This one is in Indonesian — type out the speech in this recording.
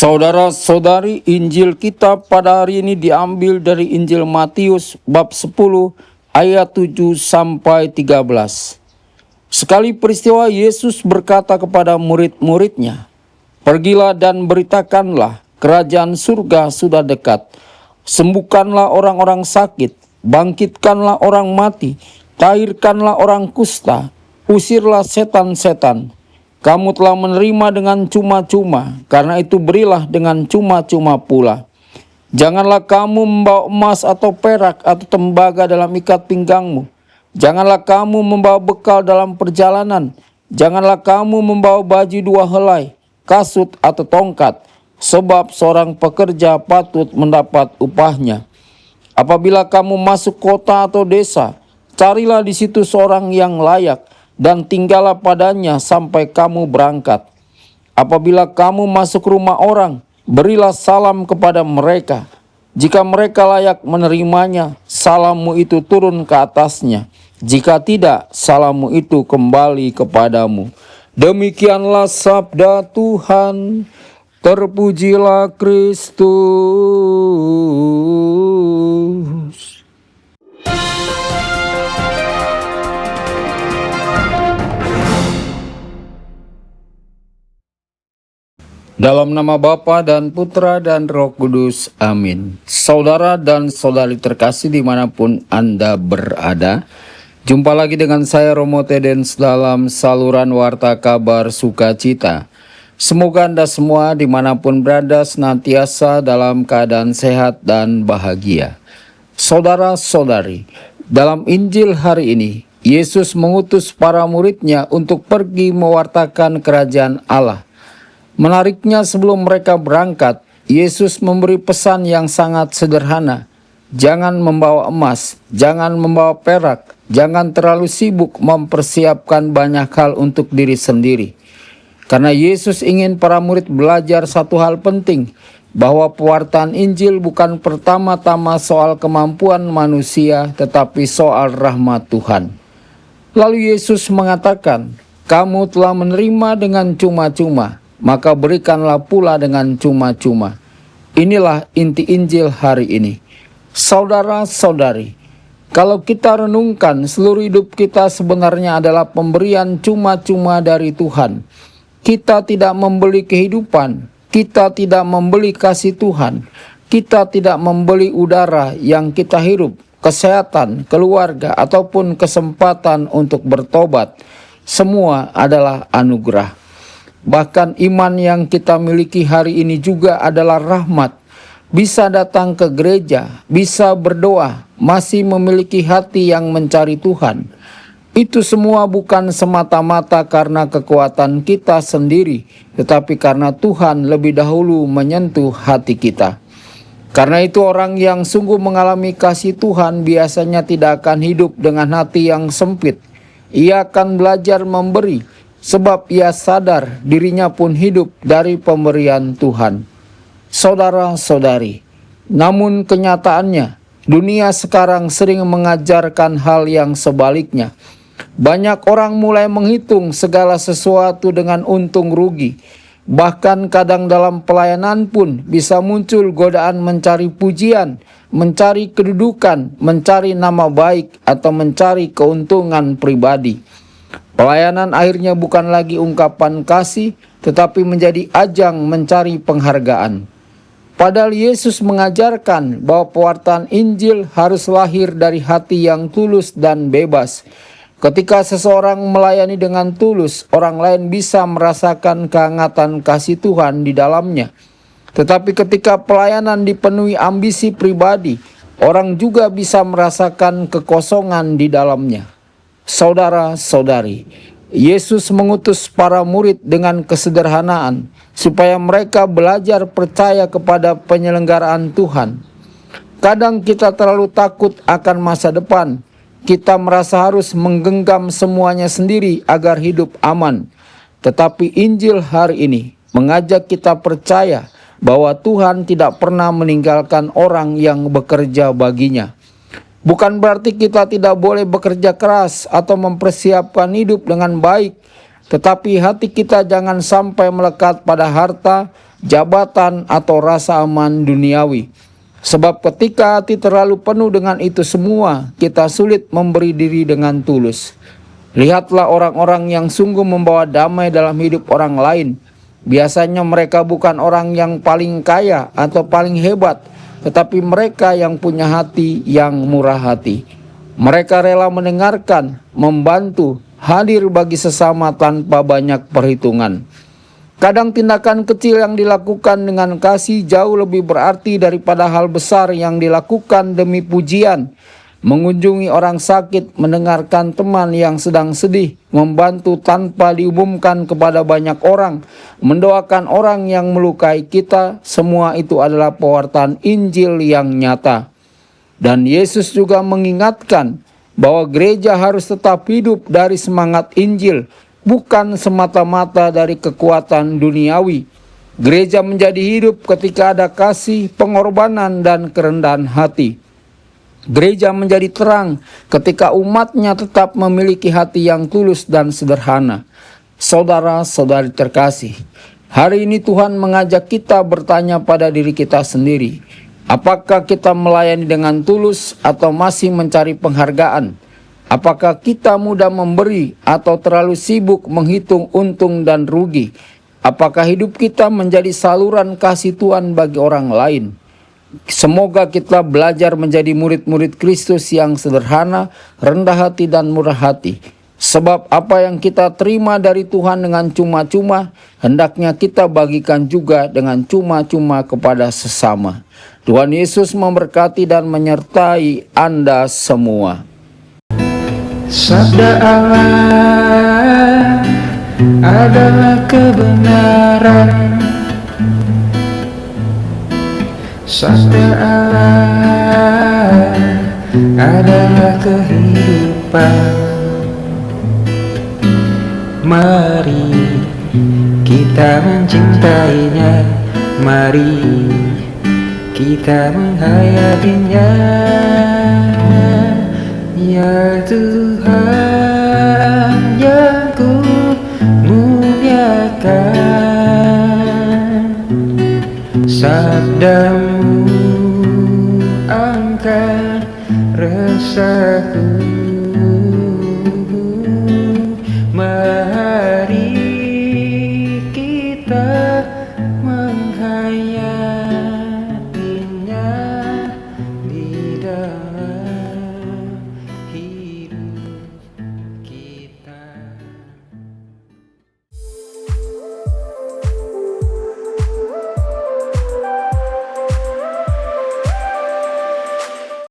Saudara-saudari, Injil kita pada hari ini diambil dari Injil Matius bab 10 ayat 7 sampai 13. Sekali peristiwa Yesus berkata kepada murid-muridnya, "Pergilah dan beritakanlah, kerajaan surga sudah dekat. Sembuhkanlah orang-orang sakit, bangkitkanlah orang mati, tahirkanlah orang kusta, usirlah setan-setan. Kamu telah menerima dengan cuma-cuma, karena itu berilah dengan cuma-cuma pula. Janganlah kamu membawa emas atau perak atau tembaga dalam ikat pinggangmu. Janganlah kamu membawa bekal dalam perjalanan. Janganlah kamu membawa baju dua helai, kasut atau tongkat, sebab seorang pekerja patut mendapat upahnya. Apabila kamu masuk kota atau desa, carilah di situ seorang yang layak, dan tinggallah padanya sampai kamu berangkat. Apabila kamu masuk rumah orang, berilah salam kepada mereka. Jika mereka layak menerimanya, salammu itu turun ke atasnya. Jika tidak, salammu itu kembali kepadamu." Demikianlah sabda Tuhan. Terpujilah Kristus. Dalam nama Bapa dan Putra dan Roh Kudus, amin. Saudara dan saudari terkasih dimanapun Anda berada, jumpa lagi dengan saya Romo Tedens dalam saluran Warta Kabar Sukacita. Semoga Anda semua dimanapun berada senantiasa dalam keadaan sehat dan bahagia. Saudara-saudari, dalam Injil hari ini, Yesus mengutus para muridnya untuk pergi mewartakan kerajaan Allah. Menariknya, sebelum mereka berangkat, Yesus memberi pesan yang sangat sederhana. Jangan membawa emas, jangan membawa perak, jangan terlalu sibuk mempersiapkan banyak hal untuk diri sendiri. Karena Yesus ingin para murid belajar satu hal penting, bahwa pewartaan Injil bukan pertama-tama soal kemampuan manusia, tetapi soal rahmat Tuhan. Lalu Yesus mengatakan, "Kamu telah menerima dengan cuma-cuma, maka berikanlah pula dengan cuma-cuma." Inilah inti Injil hari ini. Saudara-saudari, kalau kita renungkan, seluruh hidup kita sebenarnya adalah pemberian cuma-cuma dari Tuhan. Kita tidak membeli kehidupan, kita tidak membeli kasih Tuhan, kita tidak membeli udara yang kita hirup, kesehatan, keluarga, ataupun kesempatan untuk bertobat. Semua adalah anugerah. Bahkan iman yang kita miliki hari ini juga adalah rahmat. Bisa datang ke gereja, bisa berdoa, masih memiliki hati yang mencari Tuhan. Itu semua bukan semata-mata karena kekuatan kita sendiri, tetapi karena Tuhan lebih dahulu menyentuh hati kita. Karena itu orang yang sungguh mengalami kasih Tuhan biasanya tidak akan hidup dengan hati yang sempit. Ia akan belajar memberi, sebab ia sadar dirinya pun hidup dari pemberian Tuhan. Saudara-saudari, namun kenyataannya, dunia sekarang sering mengajarkan hal yang sebaliknya. Banyak orang mulai menghitung segala sesuatu dengan untung rugi. Bahkan kadang dalam pelayanan pun bisa muncul godaan mencari pujian, mencari kedudukan, mencari nama baik, atau mencari keuntungan pribadi. Pelayanan akhirnya bukan lagi ungkapan kasih, tetapi menjadi ajang mencari penghargaan. Padahal Yesus mengajarkan bahwa pewartaan Injil harus lahir dari hati yang tulus dan bebas. Ketika seseorang melayani dengan tulus, orang lain bisa merasakan kehangatan kasih Tuhan di dalamnya. Tetapi ketika pelayanan dipenuhi ambisi pribadi, orang juga bisa merasakan kekosongan di dalamnya. Saudara-saudari, Yesus mengutus para murid dengan kesederhanaan supaya mereka belajar percaya kepada penyelenggaraan Tuhan. Kadang kita terlalu takut akan masa depan. Kita merasa harus menggenggam semuanya sendiri agar hidup aman. Tetapi Injil hari ini mengajak kita percaya bahwa Tuhan tidak pernah meninggalkan orang yang bekerja baginya. Bukan berarti kita tidak boleh bekerja keras atau mempersiapkan hidup dengan baik, tetapi hati kita jangan sampai melekat pada harta, jabatan, atau rasa aman duniawi. Sebab ketika hati terlalu penuh dengan itu semua, kita sulit memberi diri dengan tulus. Lihatlah orang-orang yang sungguh membawa damai dalam hidup orang lain. Biasanya mereka bukan orang yang paling kaya atau paling hebat, tetapi mereka yang punya hati yang murah hati. Mereka rela mendengarkan, membantu, hadir bagi sesama tanpa banyak perhitungan. Kadang tindakan kecil yang dilakukan dengan kasih jauh lebih berarti daripada hal besar yang dilakukan demi pujian. Mengunjungi orang sakit, mendengarkan teman yang sedang sedih, membantu tanpa diumumkan kepada banyak orang, mendoakan orang yang melukai kita, semua itu adalah pewartaan Injil yang nyata. Dan Yesus juga mengingatkan bahwa gereja harus tetap hidup dari semangat Injil, bukan semata-mata dari kekuatan duniawi. Gereja menjadi hidup ketika ada kasih, pengorbanan, dan kerendahan hati. Gereja menjadi terang ketika umatnya tetap memiliki hati yang tulus dan sederhana. Saudara-saudari terkasih, hari ini Tuhan mengajak kita bertanya pada diri kita sendiri. Apakah kita melayani dengan tulus atau masih mencari penghargaan? Apakah kita mudah memberi atau terlalu sibuk menghitung untung dan rugi? Apakah hidup kita menjadi saluran kasih Tuhan bagi orang lain? Semoga kita belajar menjadi murid-murid Kristus yang sederhana, rendah hati, dan murah hati. Sebab apa yang kita terima dari Tuhan dengan cuma-cuma, hendaknya kita bagikan juga dengan cuma-cuma kepada sesama. Tuhan Yesus memberkati dan menyertai Anda semua. Sabda Allah adalah kebenaran. Sabda Allah adalah kehidupan. Mari kita mencintainya, mari kita menghayatinya. Ya Tuhan yang ku muliakan, sabdamu angkat resahku.